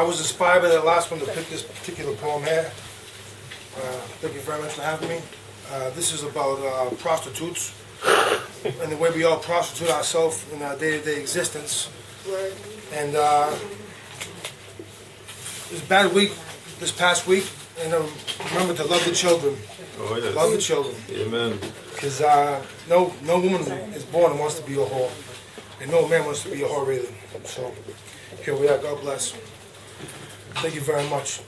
I was inspired by that last one to pick this particular poem here. Thank you very much for having me. This is about prostitutes and the way we all prostitute ourselves in our day-to-day existence. And this bad week, this past week, and remember to love the children. Oh, yes. Love the children. Amen. Because no woman is born and wants to be a whore. And no man wants to be a whore really. So here we are. God bless. Thank you very much.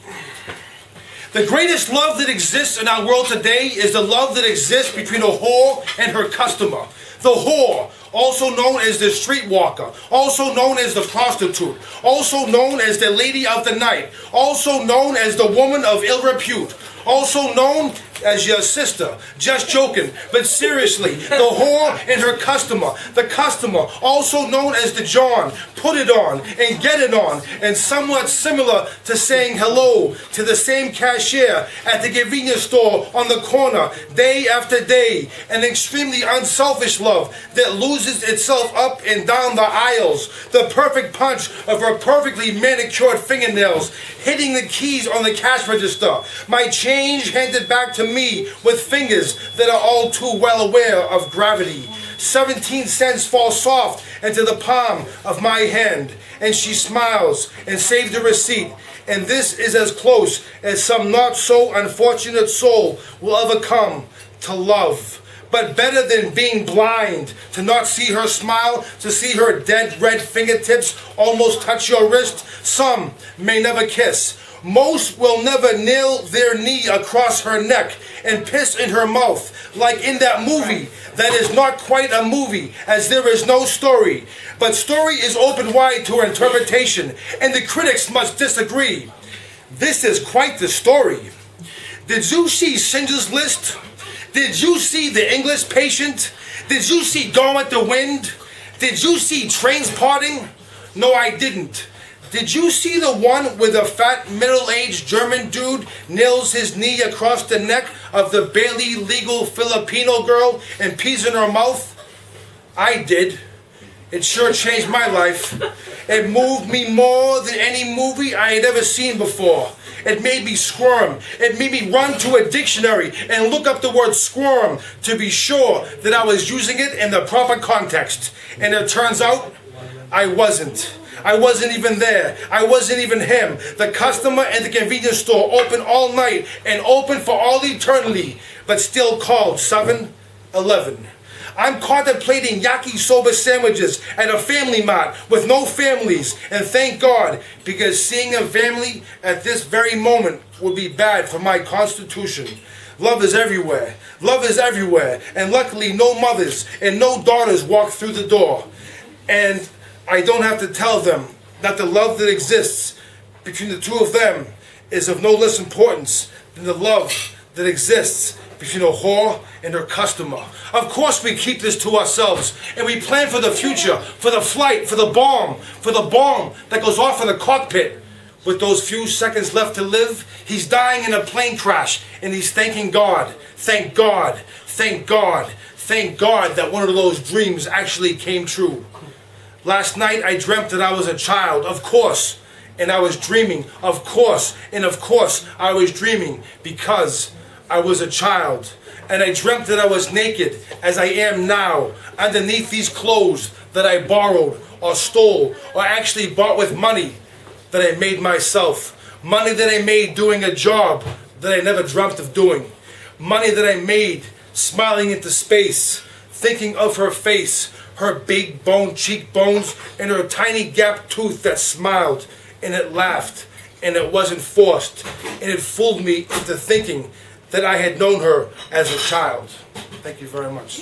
The greatest love that exists in our world today is the love that exists between a whore and her customer. The whore, also known as the streetwalker, also known as the prostitute, also known as the lady of the night, also known as the woman of ill repute, also known as your sister. Just joking, but seriously, the whore and her customer. The customer, also known as the John, put it on and get it on, and somewhat similar to saying hello to the same cashier at the convenience store on the corner day after day. An extremely unselfish love that loses itself up and down the aisles. The perfect punch of her perfectly manicured fingernails, hitting the keys on the cash register. My change handed back to me with fingers that are all too well aware of gravity. 17 cents fall soft into the palm of my hand, and she smiles and saves the receipt. And this is as close as some not so unfortunate soul will ever come to love. But better than being blind, to not see her smile, to see her dead red fingertips almost touch your wrist. Some may never kiss. Most will never nail their knee across her neck and piss in her mouth, like in that movie that is not quite a movie, as there is no story. But story is open wide to interpretation, and the critics must disagree. This is quite the story. Did you see Schindler's List? Did you see The English Patient? Did you see Gone with the Wind? Did you see Trains Parting? No, I didn't. Did you see the one where the fat middle-aged German dude nails his knee across the neck of the barely legal Filipino girl and pees in her mouth? I did. It sure changed my life. It moved me more than any movie I had ever seen before. It made me squirm. It made me run to a dictionary and look up the word squirm to be sure that I was using it in the proper context. And it turns out I wasn't. I wasn't even there. I wasn't even him. The customer at the convenience store open all night and open for all eternity, but still called 7-Eleven. I'm contemplating yakisoba sandwiches at a family mart with no families, and thank God, because seeing a family at this very moment would be bad for my constitution. Love is everywhere. Love is everywhere, and luckily no mothers and no daughters walk through the door. And I don't have to tell them that the love that exists between the two of them is of no less importance than the love that exists between a whore and her customer. Of course we keep this to ourselves, and we plan for the future, for the flight, for the bomb that goes off in the cockpit. With those few seconds left to live, he's dying in a plane crash, and he's thanking God. Thank God, thank God, thank God that one of those dreams actually came true. Last night I dreamt that I was a child, of course, and I was dreaming, of course, and of course I was dreaming because I was a child. And I dreamt that I was naked, as I am now, underneath these clothes that I borrowed or stole or actually bought with money that I made myself. Money that I made doing a job that I never dreamt of doing. Money that I made smiling into space, thinking of her face, her big bone cheekbones, and her tiny gap tooth that smiled, and it laughed, and it wasn't forced, and it fooled me into thinking that I had known her as a child. Thank you very much.